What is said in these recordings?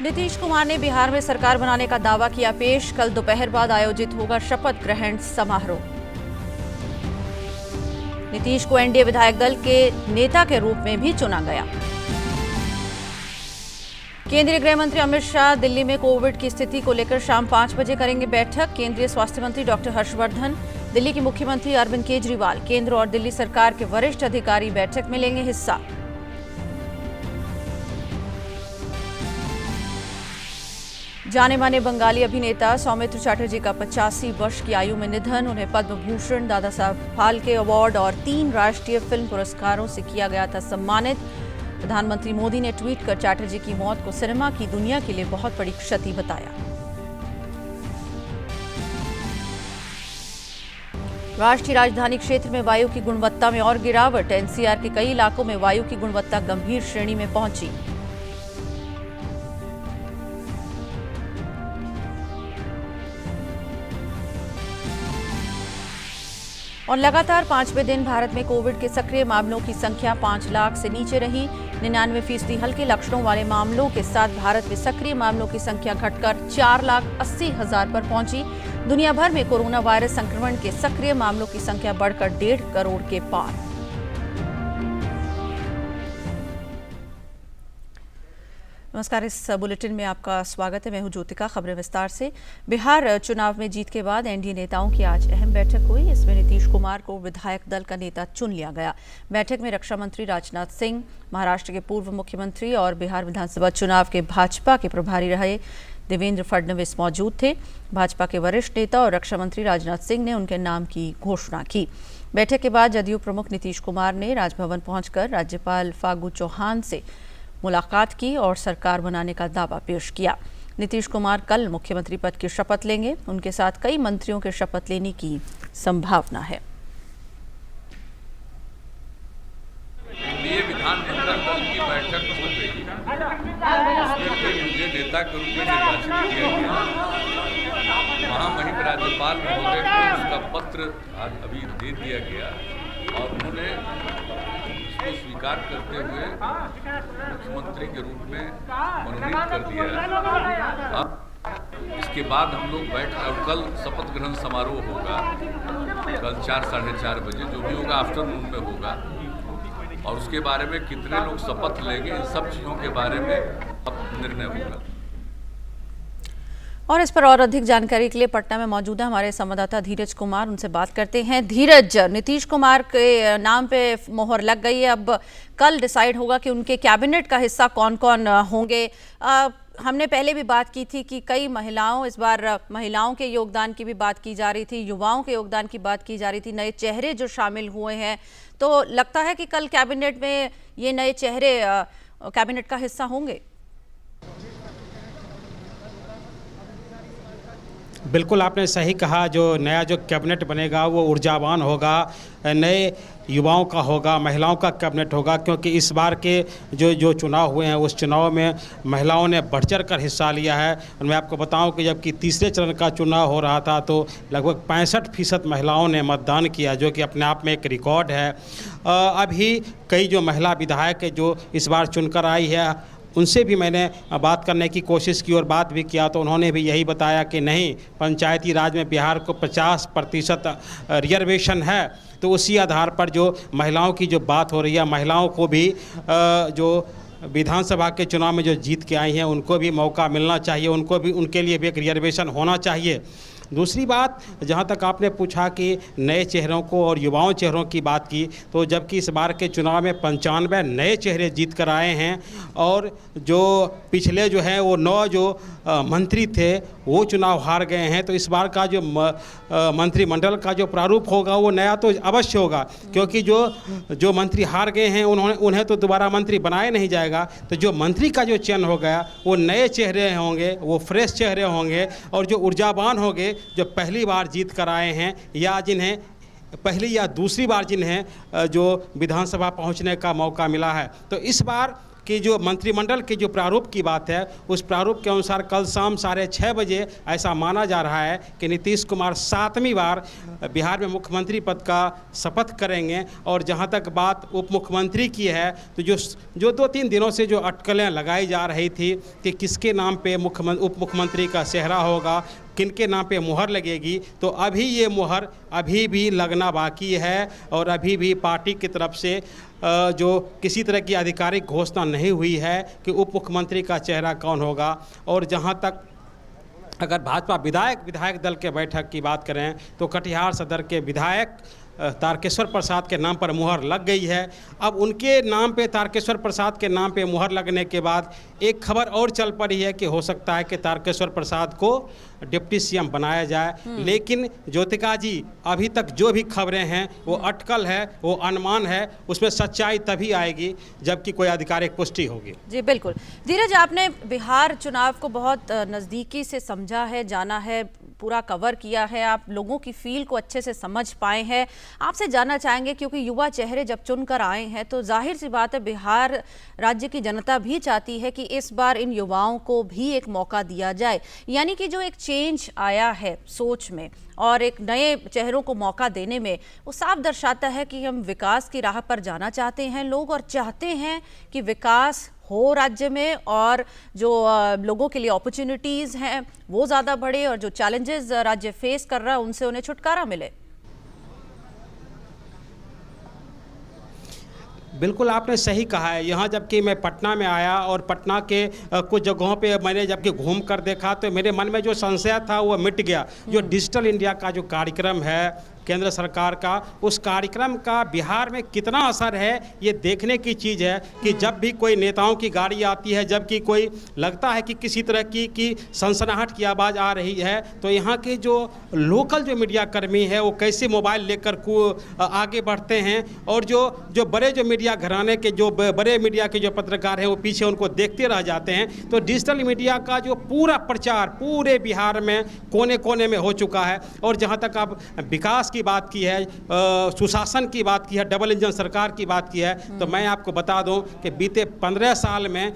नीतीश कुमार ने बिहार में सरकार बनाने का दावा किया पेश। कल दोपहर बाद आयोजित होगा शपथ ग्रहण समारोह। नीतीश को एनडीए विधायक दल के नेता के रूप में भी चुना गया। केंद्रीय गृह मंत्री अमित शाह दिल्ली में कोविड की स्थिति को लेकर शाम 5 बजे करेंगे बैठक। केंद्रीय स्वास्थ्य मंत्री डॉक्टर हर्षवर्धन, दिल्ली के मुख्यमंत्री अरविंद केजरीवाल, केंद्र और दिल्ली सरकार के वरिष्ठ अधिकारी बैठक में लेंगे हिस्सा। जाने माने बंगाली अभिनेता सौमित्र चटर्जी का 85 वर्ष की आयु में निधन। उन्हें पद्म भूषण, दादा साहब फाल्के अवार्ड और 3 राष्ट्रीय फिल्म पुरस्कारों से किया गया था सम्मानित। प्रधानमंत्री मोदी ने ट्वीट कर चटर्जी की मौत को सिनेमा की दुनिया के लिए बहुत बड़ी क्षति बताया। राष्ट्रीय राजधानी क्षेत्र में वायु की गुणवत्ता में और गिरावट। एनसीआर के कई इलाकों में वायु की गुणवत्ता गंभीर श्रेणी में पहुंची। और लगातार 5वें दिन भारत में कोविड के सक्रिय मामलों की संख्या 5 लाख से नीचे रही। 99% हल्के लक्षणों वाले मामलों के साथ भारत में सक्रिय मामलों की संख्या घटकर 4,80,000 पर पहुंची। दुनिया भर में कोरोना वायरस संक्रमण के सक्रिय मामलों की संख्या बढ़कर 1.5 करोड़ के पार। नमस्कार, इस बुलेटिन में आपका स्वागत है। मैं हूं ज्योतिका। खबरें विस्तार से। बिहार चुनाव में जीत के बाद एनडीए नेताओं की आज अहम बैठक हुई। इसमें नीतीश कुमार को विधायक दल का नेता चुन लिया गया। बैठक में रक्षा मंत्री राजनाथ सिंह, महाराष्ट्र के पूर्व मुख्यमंत्री और बिहार विधानसभा चुनाव के भाजपा के प्रभारी रहे देवेंद्र फडणवीस मौजूद थे। भाजपा के वरिष्ठ नेता और रक्षा मंत्री राजनाथ सिंह ने उनके नाम की घोषणा की। बैठक के बाद जदयू प्रमुख नीतीश कुमार ने राजभवन पहुंचकर राज्यपाल फागू चौहान से मुलाकात की और सरकार बनाने का दावा पेश किया। नीतीश कुमार कल मुख्यमंत्री पद की शपथ लेंगे। उनके साथ कई मंत्रियों के शपथ लेने की संभावना है। एनडीए विधानमंडल दल की बैठक हो गई, उसमें मुझे नेता के रूप में निर्वाचित किया गया। महामहिम राज्यपाल महोदय को उसका पत्र अभी दे दिया गया और उन्होंने इसको स्वीकार करते हुए मुख्यमंत्री के रूप में मनोनीत कर दिया। अब इसके बाद हम लोग बैठ कल शपथ ग्रहण समारोह होगा। कल 4 साढ़े 4 बजे जो भी होगा आफ्टरनून में होगा और उसके बारे में कितने लोग शपथ लेंगे, इन सब चीज़ों के बारे में अब निर्णय होगा। और इस पर और अधिक जानकारी के लिए पटना में मौजूद है हमारे संवाददाता धीरज कुमार। उनसे बात करते हैं। धीरज, नीतीश कुमार के नाम पे मोहर लग गई है। अब कल डिसाइड होगा कि उनके कैबिनेट का हिस्सा कौन कौन होंगे। हमने पहले भी बात की थी कि कई इस बार महिलाओं के योगदान की भी बात की जा रही थी, युवाओं के योगदान की बात की जा रही थी, नए चेहरे जो शामिल हुए हैं। तो लगता है कि कल कैबिनेट में ये नए चेहरे कैबिनेट का हिस्सा होंगे। बिल्कुल आपने सही कहा। जो नया जो कैबिनेट बनेगा वो ऊर्जावान होगा, नए युवाओं का होगा, महिलाओं का कैबिनेट होगा। क्योंकि इस बार के जो चुनाव हुए हैं उस चुनाव में महिलाओं ने बढ़ चढ़ कर हिस्सा लिया है। और मैं आपको बताऊं कि जबकि तीसरे चरण का चुनाव हो रहा था तो लगभग 65% महिलाओं ने मतदान किया, जो कि अपने आप में एक रिकॉर्ड है। अभी कई जो महिला विधायक जो इस बार चुनकर आई है उनसे भी मैंने बात करने की कोशिश की और बात भी किया, तो उन्होंने भी यही बताया कि नहीं, पंचायती राज में बिहार को 50% रिजर्वेशन है। तो उसी आधार पर जो महिलाओं की जो बात हो रही है, महिलाओं को भी जो विधानसभा के चुनाव में जो जीत के आई हैं उनको भी मौका मिलना चाहिए, उनको भी उनके लिए भी एक रिजर्वेशन होना चाहिए। दूसरी बात, जहाँ तक आपने पूछा कि नए चेहरों को और युवाओं चेहरों की बात की, तो जबकि इस बार के चुनाव में 95 नए चेहरे जीत कर आए हैं और जो पिछले जो हैं वो 9 जो मंत्री थे वो चुनाव हार गए हैं। तो इस बार का जो मंत्रिमंडल का जो प्रारूप होगा वो नया तो अवश्य होगा, क्योंकि जो मंत्री हार गए हैं उन्हें तो दोबारा मंत्री बनाया नहीं जाएगा। तो जो मंत्री का जो चयन हो गया वो नए चेहरे होंगे, वो फ्रेश चेहरे होंगे और जो ऊर्जावान होंगे, जो पहली बार जीत कर आए हैं या जिन्हें पहली या दूसरी बार जिन्हें जो विधानसभा पहुंचने का मौका मिला है। तो इस बार कि जो मंत्रिमंडल के जो प्रारूप की बात है, उस प्रारूप के अनुसार कल शाम 6:30 बजे ऐसा माना जा रहा है कि नीतीश कुमार 7वीं बार बिहार में मुख्यमंत्री पद का शपथ करेंगे। और जहां तक बात उप मुख्यमंत्री की है, तो जो 2-3 दिनों से जो अटकलें लगाई जा रही थी कि किसके नाम पे उप मुख्यमंत्री का सेहरा होगा, किनके नाम पे मुहर लगेगी, तो अभी ये मुहर अभी भी लगना बाकी है और अभी भी पार्टी की तरफ से जो किसी तरह की आधिकारिक घोषणा नहीं हुई है कि उप मुख्यमंत्री का चेहरा कौन होगा। और जहां तक अगर भाजपा विधायक दल के बैठक की बात करें, तो कटिहार सदर के विधायक तारकेश्वर प्रसाद के नाम पर मुहर लग गई है। अब उनके नाम पे, तारकेश्वर प्रसाद के नाम पे मुहर लगने के बाद एक खबर और चल पड़ी है कि हो सकता है कि तारकेश्वर प्रसाद को डिप्टी सीएम बनाया जाए। लेकिन ज्योतिका जी, अभी तक जो भी खबरें हैं वो अटकल है, वो अनुमान है, उसमें सच्चाई तभी आएगी जबकि कोई आधिकारिक पुष्टि होगी। जी बिल्कुल। धीरज, आपने बिहार चुनाव को बहुत नज़दीकी से समझा है, जाना है, पूरा कवर किया है, आप लोगों की फील को अच्छे से समझ पाए हैं। आपसे जानना चाहेंगे, क्योंकि युवा चेहरे जब चुनकर आए हैं तो जाहिर सी बात है बिहार राज्य की जनता भी चाहती है कि इस बार इन युवाओं को भी एक मौका दिया जाए, यानी कि जो एक चेंज आया है सोच में और एक नए चेहरों को मौका देने में, वो साफ दर्शाता है कि हम विकास की राह पर जाना चाहते हैं लोग, और चाहते हैं कि विकास हो राज्य में, और जो लोगों के लिए अपॉर्चुनिटीज़ हैं वो ज़्यादा बढ़े, और जो चैलेंजेस राज्य फेस कर रहा है उनसे उन्हें छुटकारा मिले। बिल्कुल आपने सही कहा है। यहाँ जबकि मैं पटना में आया और पटना के कुछ जगहों पे मैंने जबकि घूम कर देखा, तो मेरे मन में जो संशय था वो मिट गया। जो डिजिटल इंडिया का जो कार्यक्रम है केंद्र सरकार का, उस कार्यक्रम का बिहार में कितना असर है ये देखने की चीज़ है कि जब भी कोई नेताओं की गाड़ी आती है, जबकि कोई लगता है कि किसी तरह की सनसनाहट की आवाज़ आ रही है, तो यहाँ के जो लोकल जो मीडिया कर्मी है वो कैसे मोबाइल लेकर आगे बढ़ते हैं, और जो बड़े जो मीडिया घराने के जो बड़े मीडिया के जो पत्रकार हैं वो पीछे उनको देखते रह जाते हैं। तो डिजिटल मीडिया का जो पूरा प्रचार पूरे बिहार में कोने कोने में हो चुका है। और जहाँ तक आप विकास की बात की है, सुशासन की बात की है, डबल इंजन सरकार की बात की है, तो मैं आपको बता दूं कि बीते 15 साल में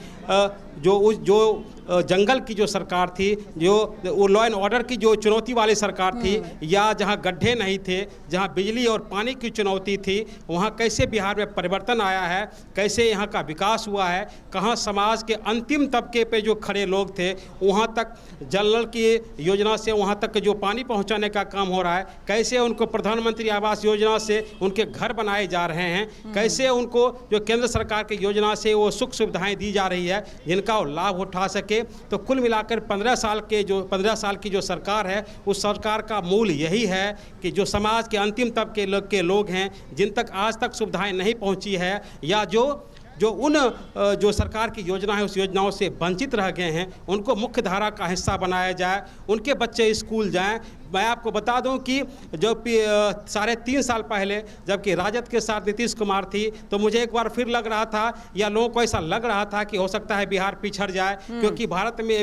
जो जंगल की जो सरकार थी, जो लॉ एंड ऑर्डर की जो चुनौती वाली सरकार थी, या जहां गड्ढे नहीं थे, जहां बिजली और पानी की चुनौती थी, वहां कैसे बिहार में परिवर्तन आया है, कैसे यहां का विकास हुआ है, कहां समाज के अंतिम तबके पे जो खड़े लोग थे वहां तक जल नल की योजना से वहां तक जो पानी पहुंचाने का काम हो रहा है, कैसे उनको प्रधानमंत्री आवास योजना से उनके घर बनाए जा रहे हैं, कैसे उनको जो केंद्र सरकार की योजना से वो सुख सुविधाएं दी जा रही है जिनका वो लाभ उठा सके। तो कुल मिलाकर 15 साल की जो सरकार है, उस सरकार का मूल यही है कि जो समाज के अंतिम तबके के लोग हैं, जिन तक आज तक सुविधाएं नहीं पहुंची है, या जो सरकार की योजना है उस योजनाओं से वंचित रह गए हैं, उनको मुख्य धारा का हिस्सा बनाया जाए, उनके बच्चे स्कूल जाएं। मैं आपको बता दूं कि जो 3.5 साल पहले जबकि राजद के साथ नीतीश कुमार थी, तो मुझे एक बार फिर लग रहा था, या लोगों को ऐसा लग रहा था कि हो सकता है बिहार पिछड़ जाए, क्योंकि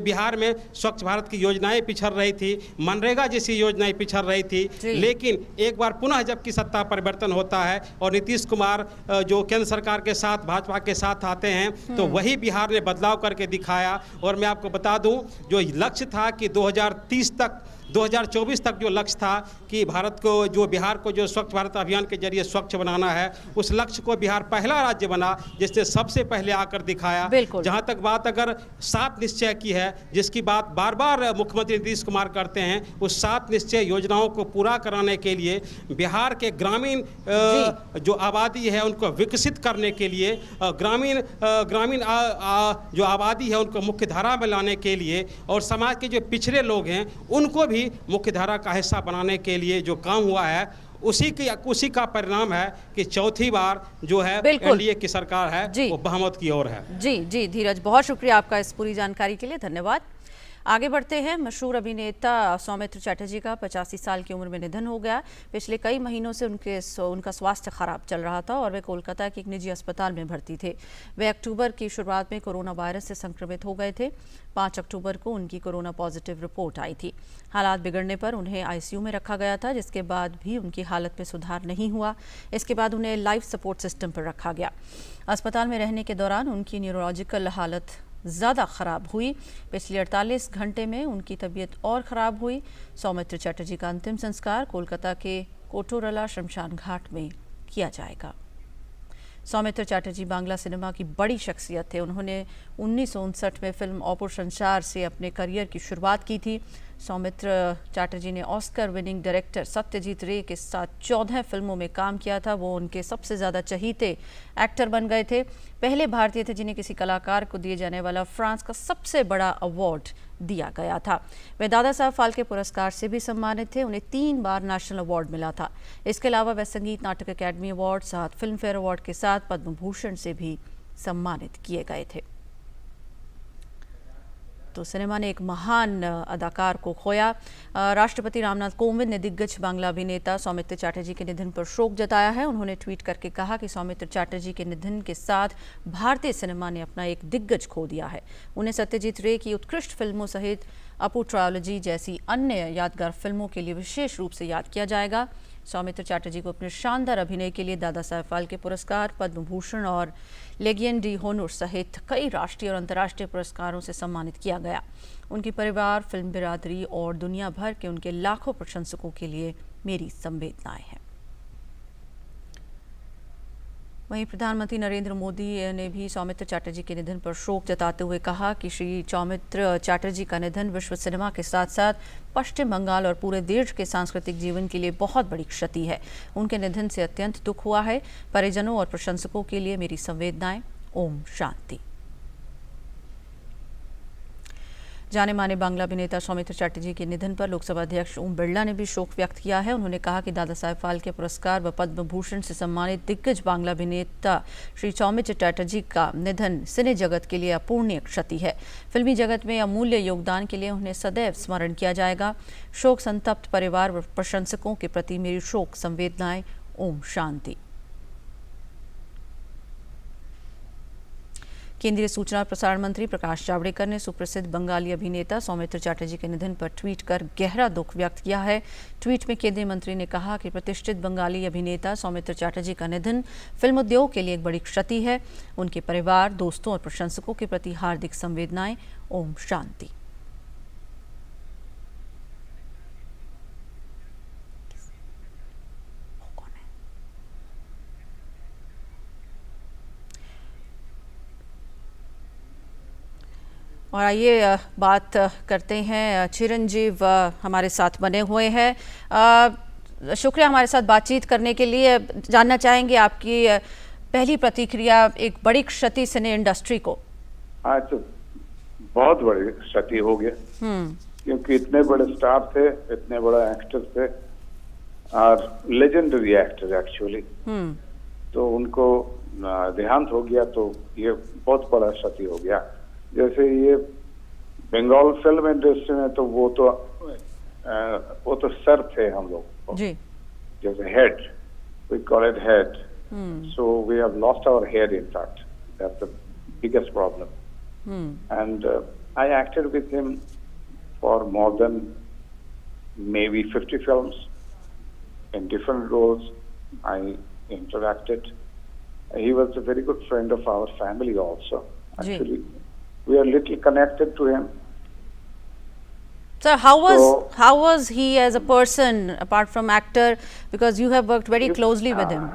बिहार में स्वच्छ भारत की योजनाएं पिछड़ रही थी, मनरेगा जैसी योजनाएं पिछड़ रही थी। लेकिन एक बार पुनः जबकि सत्ता परिवर्तन होता है और नीतीश कुमार जो केंद्र सरकार के साथ भाजपा के साथ आते हैं, तो वही बिहार ने बदलाव करके दिखाया। और मैं आपको बता दूं, जो लक्ष्य था कि 2024 तक जो लक्ष्य था कि बिहार को जो स्वच्छ भारत अभियान के जरिए स्वच्छ बनाना है, उस लक्ष्य को बिहार पहला राज्य बना जिसने सबसे पहले आकर दिखाया। जहां तक बात अगर 7 निश्चय की है, जिसकी बात बार बार मुख्यमंत्री नीतीश कुमार करते हैं, उस 7 निश्चय योजनाओं को पूरा कराने के लिए, बिहार के ग्रामीण जो आबादी है उनको विकसित करने के लिए, ग्रामीण जो आबादी है उनको मुख्य धारा में लाने के लिए, और समाज के जो पिछड़े लोग हैं उनको भी मुख्य धारा का हिस्सा बनाने के लिए जो काम हुआ है, उसी का परिणाम है कि चौथी बार जो है एनडीए की सरकार है वो बहुमत की ओर है। जी धीरज, बहुत शुक्रिया आपका इस पूरी जानकारी के लिए, धन्यवाद। आगे बढ़ते हैं। मशहूर अभिनेता सौमित्र चटर्जी का 85 साल की उम्र में निधन हो गया। पिछले कई महीनों से उनका स्वास्थ्य खराब चल रहा था और वे कोलकाता के एक निजी अस्पताल में भर्ती थे। वे अक्टूबर की शुरुआत में कोरोना वायरस से संक्रमित हो गए थे। 5 अक्टूबर को उनकी कोरोना पॉजिटिव रिपोर्ट आई थी। हालात बिगड़ने पर उन्हें आईसीयू में रखा गया था, जिसके बाद भी उनकी हालत में सुधार नहीं हुआ। इसके बाद उन्हें लाइफ सपोर्ट सिस्टम पर रखा गया। अस्पताल में रहने के दौरान उनकी न्यूरोलॉजिकल हालत ज़्यादा ख़राब हुई। पिछले 48 घंटे में उनकी तबीयत और ख़राब हुई। सौमित्र चटर्जी का अंतिम संस्कार कोलकाता के कोटोरला शमशान घाट में किया जाएगा। सौमित्र चटर्जी बांग्ला सिनेमा की बड़ी शख्सियत थे। उन्होंने 1959 में फिल्म ऑपुर संसार से अपने करियर की शुरुआत की थी। सौमित्र चटर्जी ने ऑस्कर विनिंग डायरेक्टर सत्यजीत रे के साथ 14 फिल्मों में काम किया था। वो उनके सबसे ज़्यादा चहीते एक्टर बन गए थे। पहले भारतीय थे जिन्हें किसी कलाकार को दिए जाने वाला फ्रांस का सबसे बड़ा अवार्ड दिया गया था। वे दादा साहब फाल्के पुरस्कार से भी सम्मानित थे। उन्हें 3 बार नेशनल अवार्ड मिला था। इसके अलावा वे संगीत नाटक academy award, 7 film fair award के साथ पद्म भूषण से भी सम्मानित किए गए थे। तो सिनेमा ने एक महान अदाकार को खोया। राष्ट्रपति रामनाथ कोविंद ने दिग्गज बांग्ला अभिनेता सौमित्र चटर्जी के निधन पर शोक जताया है। उन्होंने ट्वीट करके कहा कि सौमित्र चटर्जी के निधन के साथ भारतीय सिनेमा ने अपना एक दिग्गज खो दिया है। उन्हें सत्यजीत रे की उत्कृष्ट फिल्मों सहित अपू ट्रायोलॉजी जैसी अन्य यादगार फिल्मों के लिए विशेष रूप से याद किया जाएगा। सौमित्र चटर्जी को अपने शानदार अभिनय के लिए दादा साहब फाल्के पुरस्कार, पद्म भूषण और लेगियन डी होनर सहित कई राष्ट्रीय और अंतर्राष्ट्रीय पुरस्कारों से सम्मानित किया गया। उनके परिवार, फिल्म बिरादरी और दुनिया भर के उनके लाखों प्रशंसकों के लिए मेरी संवेदनाएं हैं। वहीं प्रधानमंत्री नरेंद्र मोदी ने भी सौमित्र चटर्जी के निधन पर शोक जताते हुए कहा कि श्री सौमित्र चटर्जी का निधन विश्व सिनेमा के साथ साथ पश्चिम बंगाल और पूरे देश के सांस्कृतिक जीवन के लिए बहुत बड़ी क्षति है। उनके निधन से अत्यंत दुख हुआ है। परिजनों और प्रशंसकों के लिए मेरी संवेदनाएं। ओम शांति। जाने माने बांग्ला अभिनेता सौमित्र चटर्जी के निधन पर लोकसभा अध्यक्ष ओम बिरला ने भी शोक व्यक्त किया है। उन्होंने कहा कि दादा साहब फाल्के पुरस्कार व पद्म भूषण से सम्मानित दिग्गज बांग्ला अभिनेता श्री सौमित्र चटर्जी का निधन सिने जगत के लिए अपूर्णीय क्षति है। फिल्मी जगत में अमूल्य योगदान के लिए उन्हें सदैव स्मरण किया जाएगा। शोक संतप्त परिवार व प्रशंसकों के प्रति मेरी शोक संवेदनाएं। ओम शांति। केंद्रीय सूचना और प्रसारण मंत्री प्रकाश जावड़ेकर ने सुप्रसिद्ध बंगाली अभिनेता सौमित्र चटर्जी के निधन पर ट्वीट कर गहरा दुख व्यक्त किया है। ट्वीट में केंद्रीय मंत्री ने कहा कि प्रतिष्ठित बंगाली अभिनेता सौमित्र चटर्जी का निधन फिल्म उद्योग के लिए एक बड़ी क्षति है। उनके परिवार, दोस्तों और प्रशंसकों के प्रति हार्दिक संवेदनाएं। ओम शांति। और आइए बात करते हैं, चिरंजीव हमारे साथ बने हुए हैं। शुक्रिया हमारे साथ बातचीत करने के लिए। जानना चाहेंगे आपकी पहली प्रतिक्रिया एक बड़ी क्षति सिने इंडस्ट्री को। आज तो बहुत बड़ी क्षति हो गया, क्योंकि इतने बड़े स्टार थे, इतने बड़े एक्टर थे और लेजेंडरी एक्टर एक्चुअली। तो उनको देहांत हो गया तो ये बहुत बड़ा क्षति हो गया। जैसे ये बंगाल फिल्म इंडस्ट्री में तो वो तो सर थे हम लोग जी, जैसे head, we call it head, so we have lost our head in fact, that's the biggest problem. And I acted with him for more than maybe 50 films in different roles. I interacted. He was a very good friend of our family also. Actually, we are little connected to him. Sir, how was he as a person apart from actor? Because you have worked very closely with him.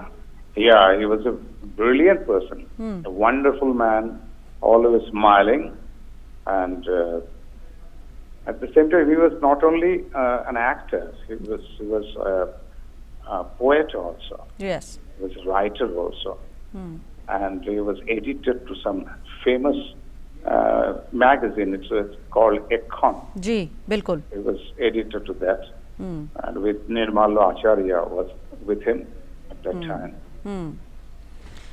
Yeah, he was a brilliant person, a wonderful man, always smiling, and at the same time, he was not only an actor. He was a poet also. Yes. He was a writer also, and he was editor to some famous magazine. It's called Ekon. जी, बिल्कुल. He was editor to that, and with Nirmala Acharya was with him at that time.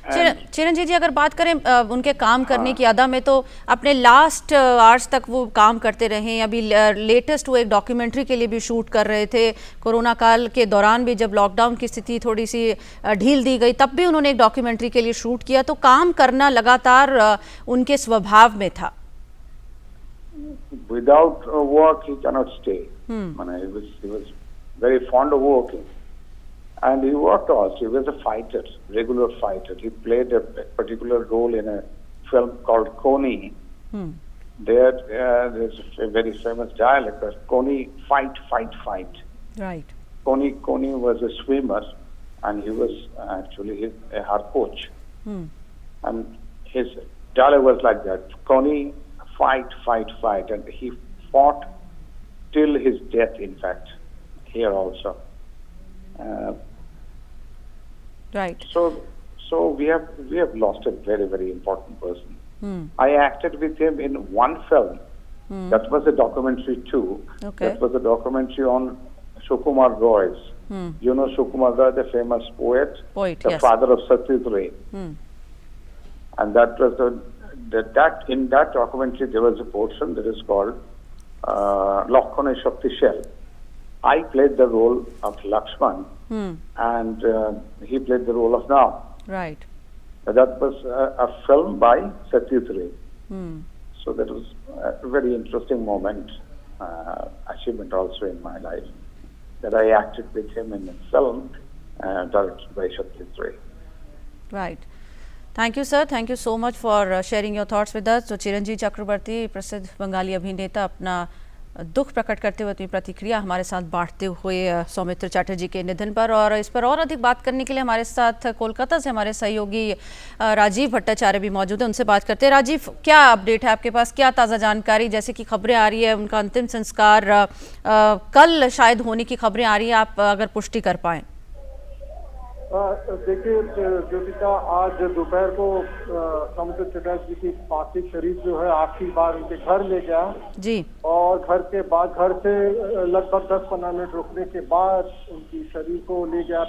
चिरंजीव जी, अगर बात करें उनके काम करने की अदा में, तो अपने लास्ट आवर्स तक वो काम करते रहे। अभी लेटेस्ट वो एक डॉक्यूमेंट्री के लिए भी शूट कर रहे थे। कोरोना काल के दौरान भी जब लॉकडाउन की स्थिति थोड़ी सी ढील दी गई, तब भी उन्होंने एक डॉक्यूमेंट्री के लिए शूट किया। तो काम करना लगातार उनके स्वभाव में था। Without work, he cannot stay. He was very fond of working. And he worked also. He was a fighter, regular fighter. He played a particular role in a film called Coney. There's a very famous dialect, Coney, fight, fight, fight. Right. Coney was a swimmer, and he was actually her coach. And his dialogue was like that: Coney, fight, fight, fight. And he fought till his death, in fact, here also. Right. So we have lost a very, very important person. I acted with him in one film. That was a documentary too. Okay. That was a documentary on Sukumar Roy. You know Sukumar Roy, the famous poet, the yes. father of Satyajit Ray. And that was in that documentary there was a portion that is called Lakhane Shaktishal. I played the role of Lakshman, and he played the role of Ram. Right. That was a film by Satyajit Ray. So that was a very interesting moment, achievement also in my life, that I acted with him in a film directed by Satyajit Ray. Right. Thank you, sir. Thank you so much for sharing your thoughts with us. तो चिरंजीव चक्रवर्ती, प्रसिद्ध बंगाली अभिनेता, अपना दुख प्रकट करते हुए अपनी प्रतिक्रिया हमारे साथ बांटते हुए सौमित्र चटर्जी के निधन पर। और इस पर और अधिक बात करने के लिए हमारे साथ कोलकाता से हमारे सहयोगी राजीव भट्टाचार्य भी मौजूद है। उनसे बात करते हैं। राजीव, क्या अपडेट है आपके पास, क्या ताज़ा जानकारी? जैसे कि खबरें आ रही है उनका अंतिम संस्कार कल शायद होने की खबरें आ रही है, आप अगर पुष्टि कर पाएँ। देखिए ज्योतिका, आज दोपहर को सौमित्र चटर्जी की पार्थिव शरीर जो है आखिरी बार उनके घर ले गया जी, और घर से लगभग 10-15 मिनट रुकने के बाद उनकी शरीर को ले गया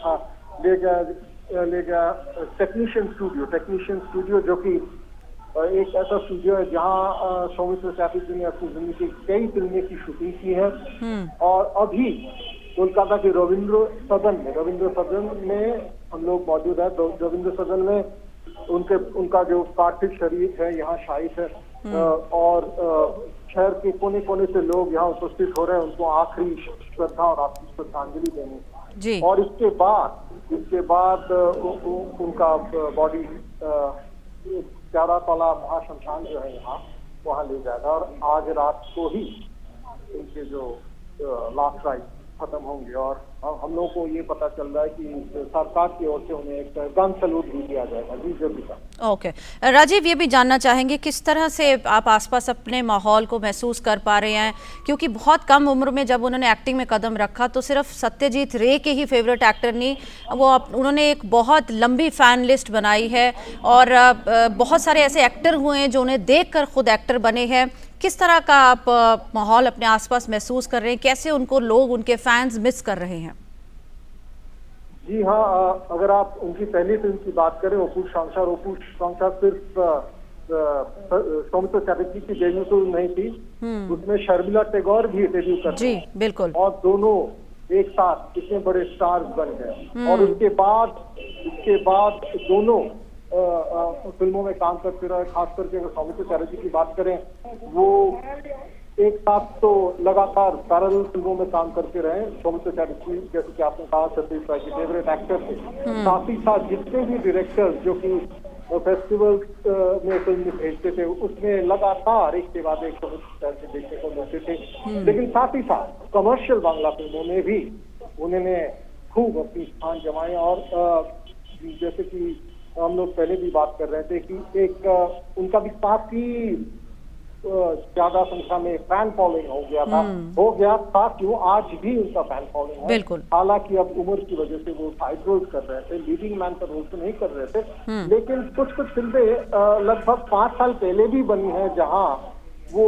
टेक्नीशियन स्टूडियो, जो कि एक ऐसा स्टूडियो है जहां सौमित्र चटर्जी ने अपनी जिंदगी की कई फिल्में की शूटिंग की है। और अभी कोलकाता के रविंद्र सदन में हम लोग मौजूद है। रविंद्र सदन में उनका जो पार्थिव शरीर है यहाँ शायित है, और शहर के कोने कोने से लोग यहाँ उपस्थित हो रहे हैं उनको आखिरी श्रद्धा और आखिरी श्रद्धांजलि देने जी। और इसके बाद उनका बॉडी प्यारातला महाश्मशान जो है यहाँ वहाँ ले जाएगा, और आज रात को ही उनके जो लास्ट राइट खत्म होंगे। और हम लोगों को ये पता चल रहा है कि सरकार की ओर से उन्हें एक गन सैल्यूट भी दिया जाएगा। जी जरूर। ओके राजीव, ये भी जानना चाहेंगे किस तरह से आप आसपास अपने माहौल को महसूस कर पा रहे हैं, क्योंकि बहुत कम उम्र में जब उन्होंने एक्टिंग में कदम रखा तो सिर्फ सत्यजीत रे के ही फेवरेट एक्टर नहीं, उन्होंने एक बहुत लंबी फैन लिस्ट बनाई है, और बहुत सारे ऐसे एक्टर हुए हैं जो उन्हें देखकर खुद एक्टर बने हैं। किस तरह का आप माहौल अपने आसपास महसूस कर रहे हैं, कैसे उनको लोग, उनके फैंस मिस कर रहे हैं? जी हाँ, अगर आप उनकी पहली फिल्म की बात करें ओपुर संसार सिर्फ सौमित्र चटर्जी की डेब्यू फिल्म नहीं थी, उसमें शर्मिला टैगोर भी डेब्यू कर जी बिल्कुल, और दोनों एक साथ इतने बड़े स्टार्स बन गए। और उसके बाद दोनों फिल्मों में काम करते रहे। खास करके अगर सौमित्र चटर्जी की बात करें, वो एक साथ तो लगातार पैरेलल फिल्मों में काम करते रहे। सौमित्र चटर्जी जैसे कि आपने कहा सत्यजीत राय के फेवरेट एक्टर थे, साथ ही साथ जितने भी डायरेक्टर जो कि फेस्टिवल में फिल्म भेजते थे उसमें लगातार एक के बाद एक सौमित्र चटर्जी देखने को मिलते थे। लेकिन साथ ही साथ कमर्शियल बांग्ला फिल्मों में भी उन्होंने खूब अपनी स्थान जमाए। और जैसे कि हम लोग पहले भी बात कर रहे थे कि एक उनका भी काफी ज्यादा संख्या में फैन फॉलोइंग हो गया था कि वो आज भी उनका फैन फॉलोइंग है। बिल्कुल, हालांकि अब उम्र की वजह से वो साइड रोल कर रहे थे, लीडिंग मैन का रोल तो नहीं कर रहे थे, लेकिन कुछ फिल्में लगभग 5 साल पहले भी बनी है जहां वो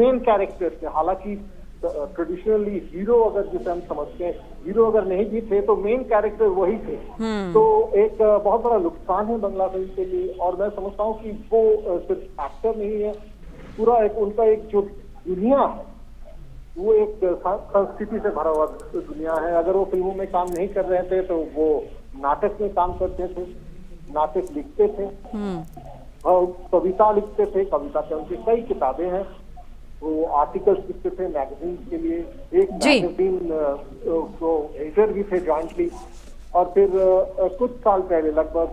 मेन कैरेक्टर थे। हालांकि ट्रेडिशनली हीरो अगर जिसे हम समझते हैं, हीरो अगर नहीं भी थे तो मेन कैरेक्टर वही थे। तो एक बहुत बड़ा नुकसान है बांग्ला फिल्म के लिए। और मैं समझता हूँ कि वो सिर्फ एक्टर नहीं है, पूरा एक उनका एक जो दुनिया है वो एक संस्कृति से भरा हुआ दुनिया है। अगर वो फिल्मों में काम नहीं कर रहे थे तो वो नाटक में काम करते थे, नाटक लिखते थे और कविता लिखते थे। कविता के उनकी कई किताबें हैं, वो आर्टिकल्स लिखते थे मैगजीन के लिए, एक मैगजीन को एडिटर भी थे जॉइंटली। और फिर कुछ साल पहले, लगभग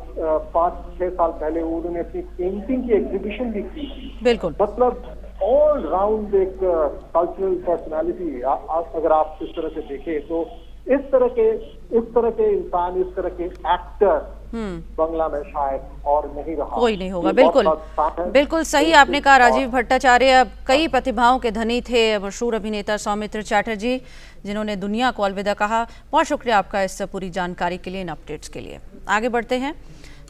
5-6 साल पहले, उन्होंने अपनी पेंटिंग की एग्जीबिशन भी की। बिल्कुल, मतलब ऑल राउंड एक कल्चरल पर्सनालिटी। अगर आप इस तरह से देखें तो इस तरह के इंसान, इस तरह के एक्टर बांग्ला में शायद और नहीं रहा, कोई नहीं होगा। बिल्कुल बिल्कुल सही आपने कहा। राजीव भट्टाचार्य कई प्रतिभाओं के धनी थे, मशहूर अभिनेता सौमित्र चैटर्जी, जिन्होंने दुनिया को अलविदा कहा। बहुत शुक्रिया आपका इस पूरी जानकारी के लिए, इन अपडेट्स के लिए। आगे बढ़ते हैं।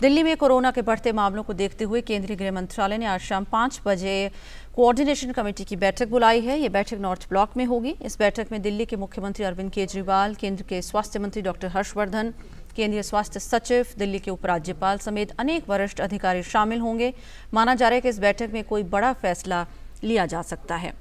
दिल्ली में कोरोना के बढ़ते मामलों को देखते हुए केंद्रीय गृह मंत्रालय ने आज शाम 5 बजे कोऑर्डिनेशन कमेटी की बैठक बुलाई है। ये बैठक नॉर्थ ब्लॉक में होगी। इस बैठक में दिल्ली के मुख्यमंत्री अरविंद केजरीवाल, केंद्र के स्वास्थ्य मंत्री डॉक्टर हर्षवर्धन, केंद्रीय स्वास्थ्य सचिव, दिल्ली के उपराज्यपाल समेत अनेक वरिष्ठ अधिकारी शामिल होंगे। माना जा रहा है कि इस बैठक में कोई बड़ा फैसला लिया जा सकता है।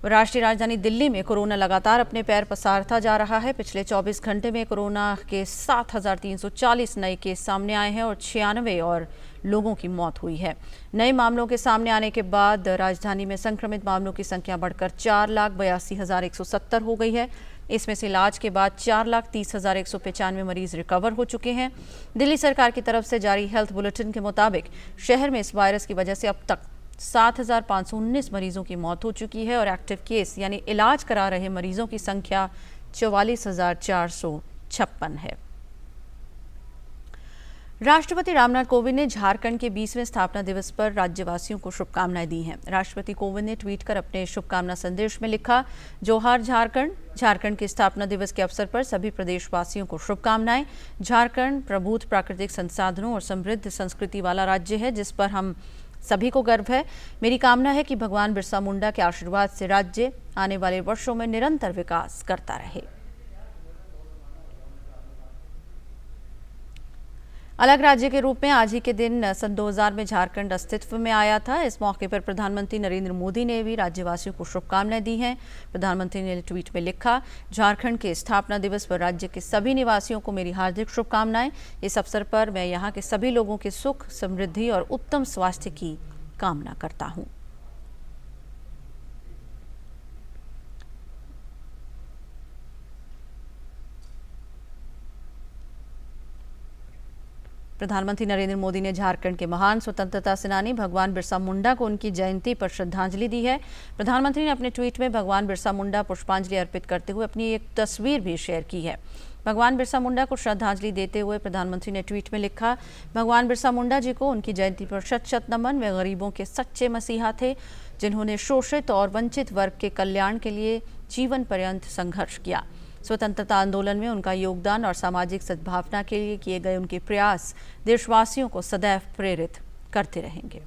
राष्ट्रीय राजधानी दिल्ली में कोरोना लगातार अपने पैर पसारता जा रहा है। पिछले 24 घंटे में कोरोना के 7,340 नए केस सामने आए हैं और 96 और लोगों की मौत हुई है। नए मामलों के सामने आने के बाद राजधानी में संक्रमित मामलों की संख्या बढ़कर 4,82,170 हो गई है। इसमें से इलाज के बाद 4,30,195 मरीज रिकवर हो चुके हैं। दिल्ली सरकार की तरफ से जारी हेल्थ बुलेटिन के मुताबिक शहर में इस वायरस की वजह से अब तक 7,519 मरीजों की मौत हो चुकी है और एक्टिव केस यानी इलाज करा रहे मरीजों की संख्या 44,456 है। राष्ट्रपति रामनाथ कोविंद ने झारखंड के 20वें स्थापना दिवस पर राज्यवासियों को शुभकामनाएं दी हैं। राष्ट्रपति कोविंद ने ट्वीट कर अपने शुभकामना संदेश में लिखा, जोहार झारखंड। झारखंड के स्थापना दिवस के अवसर पर सभी प्रदेशवासियों को शुभकामनाएं। झारखंड प्रबुद्ध प्राकृतिक संसाधनों और समृद्ध संस्कृति वाला राज्य है, जिस पर हम सभी को गर्व है। मेरी कामना है कि भगवान बिरसा मुंडा के आशीर्वाद से राज्य आने वाले वर्षों में निरंतर विकास करता रहे। अलग राज्य के रूप में आज ही के दिन सन 2000 में झारखंड अस्तित्व में आया था। इस मौके पर प्रधानमंत्री नरेंद्र मोदी ने भी राज्यवासियों को शुभकामनाएं दी हैं। प्रधानमंत्री ने ट्वीट में लिखा, झारखंड के स्थापना दिवस पर राज्य के सभी निवासियों को मेरी हार्दिक शुभकामनाएं। इस अवसर पर मैं यहाँ के सभी लोगों के सुख, समृद्धि और उत्तम स्वास्थ्य की कामना करता हूँ। प्रधानमंत्री नरेंद्र मोदी ने झारखंड के महान स्वतंत्रता सेनानी भगवान बिरसा मुंडा को उनकी जयंती पर श्रद्धांजलि दी है। प्रधानमंत्री ने अपने ट्वीट में भगवान बिरसा मुंडा पुष्पांजलि अर्पित करते हुए अपनी एक तस्वीर भी शेयर की है। भगवान बिरसा मुंडा को श्रद्धांजलि देते हुए प्रधानमंत्री ने ट्वीट में लिखा, भगवान बिरसा मुंडा जी को उनकी जयंती पर शत-शत नमन। वे गरीबों के सच्चे मसीहा थे, जिन्होंने शोषित और वंचित वर्ग के कल्याण के लिए जीवन पर्यंत संघर्ष किया। स्वतंत्रता आंदोलन में उनका योगदान और सामाजिक सद्भावना के लिए किए गए उनके प्रयास देशवासियों को सदैव प्रेरित करते रहेंगे।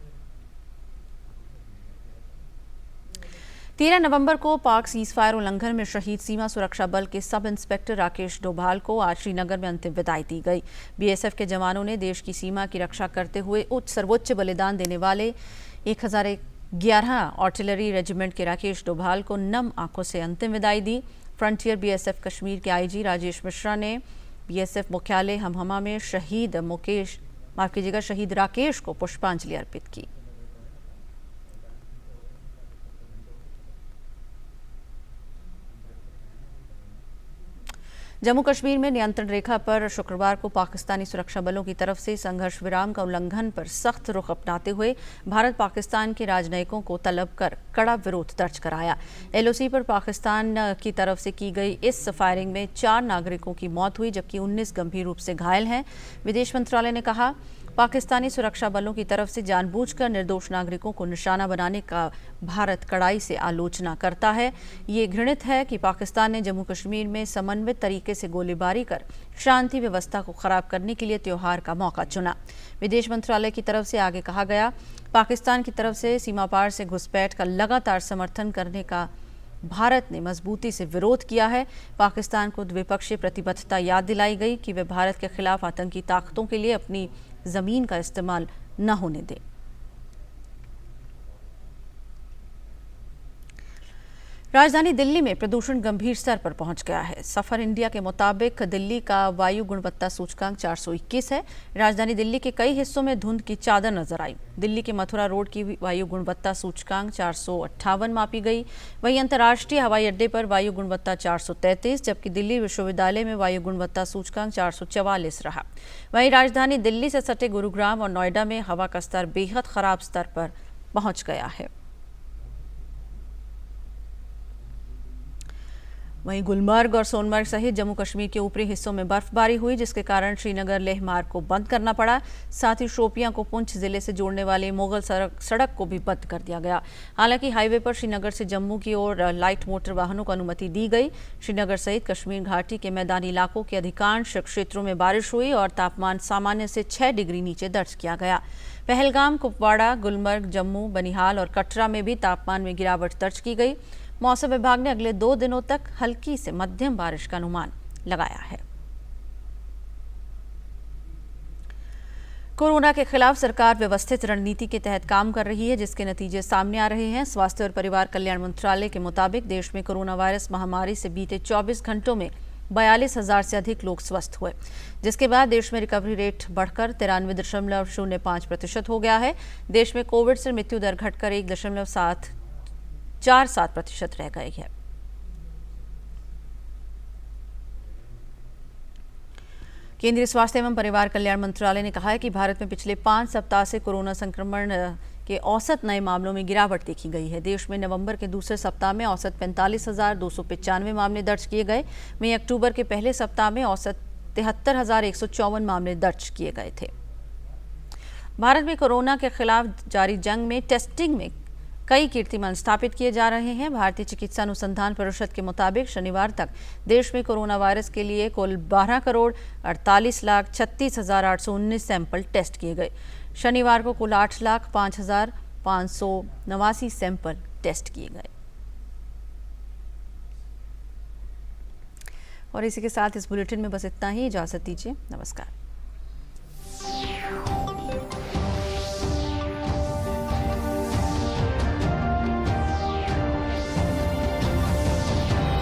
13 नवंबर को पाक सीजफायर उल्लंघन में शहीद सीमा सुरक्षा बल के सब इंस्पेक्टर राकेश डोभाल को आज श्रीनगर में अंतिम विदाई दी गई। बीएसएफ के जवानों ने देश की सीमा की रक्षा करते हुए सर्वोच्च बलिदान देने वाले 1011 आर्टिलरी रेजिमेंट के राकेश डोभाल को नम आंखों से अंतिम विदाई दी। फ्रंटियर बीएसएफ कश्मीर के आईजी राजेश मिश्रा ने बीएसएफ मुख्यालय हमहमा में शहीद राकेश को पुष्पांजलि अर्पित की। जम्मू कश्मीर में नियंत्रण रेखा पर शुक्रवार को पाकिस्तानी सुरक्षा बलों की तरफ से संघर्ष विराम का उल्लंघन पर सख्त रुख अपनाते हुए भारत पाकिस्तान के राजनयिकों को तलब कर कड़ा विरोध दर्ज कराया। एलओसी पर पाकिस्तान की तरफ से की गई इस फायरिंग में 4 नागरिकों की मौत हुई, जबकि 19 गंभीर रूप से घायल हैं। विदेश मंत्रालय ने कहा, पाकिस्तानी सुरक्षा बलों की तरफ से जानबूझकर निर्दोष नागरिकों को निशाना बनाने का भारत कड़ाई से आलोचना करता है। ये घृणित है कि पाकिस्तान ने जम्मू कश्मीर में समन्वित तरीके से गोलीबारी कर शांति व्यवस्था को खराब करने के लिए त्योहार का मौका चुना। विदेश मंत्रालय की तरफ से आगे कहा गया, पाकिस्तान की तरफ से सीमा पार से घुसपैठ का लगातार समर्थन करने का भारत ने मजबूती से विरोध किया है। पाकिस्तान को द्विपक्षीय प्रतिबद्धता याद दिलाई गई कि वे भारत के खिलाफ आतंकी ताकतों के लिए अपनी जमीन का इस्तेमाल न होने दें। राजधानी दिल्ली में प्रदूषण गंभीर स्तर पर पहुंच गया है। सफर इंडिया के मुताबिक दिल्ली का वायु गुणवत्ता सूचकांक 421 है। राजधानी दिल्ली के कई हिस्सों में धुंध की चादर नजर आई। दिल्ली के मथुरा रोड की वायु गुणवत्ता सूचकांक 458 मापी गई। वहीं अंतर्राष्ट्रीय हवाई अड्डे पर वायु गुणवत्ता 433, जबकि दिल्ली विश्वविद्यालय में वायु गुणवत्ता सूचकांक 444 रहा। वहीं राजधानी दिल्ली से सटे गुरुग्राम और नोएडा में हवा का स्तर बेहद खराब स्तर पर पहुंच गया है। वहीं गुलमर्ग और सोनमर्ग सहित जम्मू कश्मीर के ऊपरी हिस्सों में बर्फबारी हुई, जिसके कारण श्रीनगर लेह मार्ग को बंद करना पड़ा। साथ ही शोपियां को पुंछ जिले से जोड़ने वाले मुगल सड़क को भी बंद कर दिया गया। हालांकि हाईवे पर श्रीनगर से जम्मू की ओर लाइट मोटर वाहनों को अनुमति दी गई। श्रीनगर सहित कश्मीर घाटी के मैदानी इलाकों के अधिकांश क्षेत्रों में बारिश हुई और तापमान सामान्य से 6 डिग्री नीचे दर्ज किया गया। पहलगाम, कुपवाड़ा, गुलमर्ग, जम्मू, बनिहाल और कटरा में भी तापमान में गिरावट दर्ज की गई। मौसम विभाग ने अगले 2 दिनों तक हल्की से मध्यम बारिश का अनुमान लगाया है। कोरोना के खिलाफ सरकार व्यवस्थित रणनीति के तहत काम कर रही है, जिसके नतीजे सामने आ रहे हैं। स्वास्थ्य और परिवार कल्याण मंत्रालय के मुताबिक देश में कोरोना वायरस महामारी से बीते 24 घंटों में 42,000 से अधिक लोग स्वस्थ हुए, जिसके बाद देश में रिकवरी रेट बढ़कर 93.05% हो गया है। देश में कोविड से मृत्यु दर घटकर 1.47% रह गई है। केंद्रीय स्वास्थ्य एवं परिवार कल्याण मंत्रालय ने कहा है कि भारत में पिछले 5 सप्ताह से कोरोना संक्रमण के औसत नए मामलों में गिरावट देखी गई है। देश में नवंबर के दूसरे सप्ताह में औसत 45,295 मामले दर्ज किए गए। वहीं अक्टूबर के पहले सप्ताह में औसत 73,154 मामले दर्ज किए गए थे। भारत में कोरोना के खिलाफ जारी जंग में टेस्टिंग में कई कीर्तिमान स्थापित किए जा रहे हैं। भारतीय चिकित्सा अनुसंधान परिषद के मुताबिक शनिवार तक देश में कोरोना वायरस के लिए कुल 12,48,36,819 सैंपल टेस्ट किए गए। शनिवार को कुल 8,05,589 सैंपल टेस्ट किए गए। और इसी के साथ इस बुलेटिन में बस इतना ही। इजाजत दीजिए। नमस्कार।